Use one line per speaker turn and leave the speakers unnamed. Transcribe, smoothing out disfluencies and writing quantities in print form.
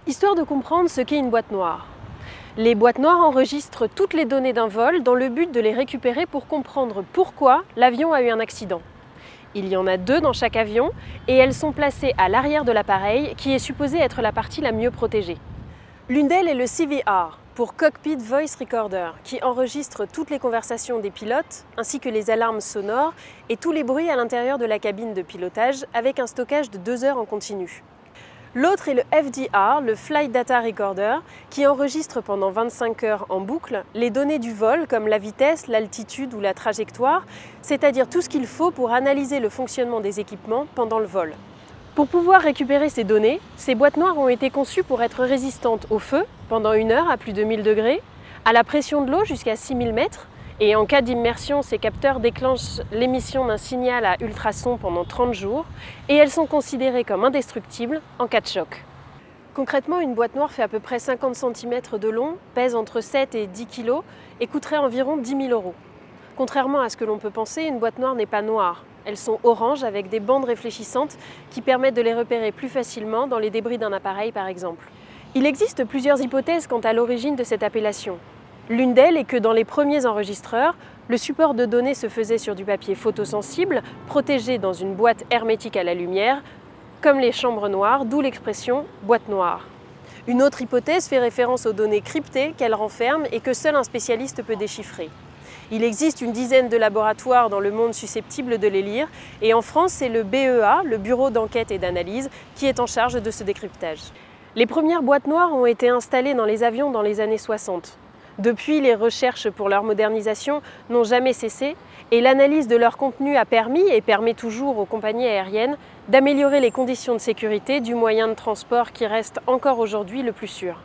Histoire de comprendre ce qu'est une boîte noire. Les boîtes noires enregistrent toutes les données d'un vol dans le but de les récupérer pour comprendre pourquoi l'avion a eu un accident. Il y en a 2 dans chaque avion et elles sont placées à l'arrière de l'appareil qui est supposé être la partie la mieux protégée. L'une d'elles est le CVR, pour Cockpit Voice Recorder, qui enregistre toutes les conversations des pilotes, ainsi que les alarmes sonores et tous les bruits à l'intérieur de la cabine de pilotage avec un stockage de 2 heures en continu. L'autre est le FDR, le Flight Data Recorder, qui enregistre pendant 25 heures en boucle les données du vol comme la vitesse, l'altitude ou la trajectoire, c'est-à-dire tout ce qu'il faut pour analyser le fonctionnement des équipements pendant le vol. Pour pouvoir récupérer ces données, ces boîtes noires ont été conçues pour être résistantes au feu pendant 1 heure à plus de 1000 degrés, à la pression de l'eau jusqu'à 6000 mètres, et en cas d'immersion, ces capteurs déclenchent l'émission d'un signal à ultrasons pendant 30 jours et elles sont considérées comme indestructibles en cas de choc. Concrètement, une boîte noire fait à peu près 50 cm de long, pèse entre 7 et 10 kg et coûterait environ 10 000 €. Contrairement à ce que l'on peut penser, une boîte noire n'est pas noire. Elles sont oranges avec des bandes réfléchissantes qui permettent de les repérer plus facilement dans les débris d'un appareil par exemple. Il existe plusieurs hypothèses quant à l'origine de cette appellation. L'une d'elles est que dans les premiers enregistreurs, le support de données se faisait sur du papier photosensible, protégé dans une boîte hermétique à la lumière, comme les chambres noires, d'où l'expression « boîte noire ». Une autre hypothèse fait référence aux données cryptées qu'elle renferme et que seul un spécialiste peut déchiffrer. Il existe une dizaine de laboratoires dans le monde susceptibles de les lire, et en France, c'est le BEA, le Bureau d'enquête et d'analyse, qui est en charge de ce décryptage. Les premières boîtes noires ont été installées dans les avions dans les années 60. Depuis, les recherches pour leur modernisation n'ont jamais cessé et l'analyse de leur contenu a permis et permet toujours aux compagnies aériennes d'améliorer les conditions de sécurité du moyen de transport qui reste encore aujourd'hui le plus sûr.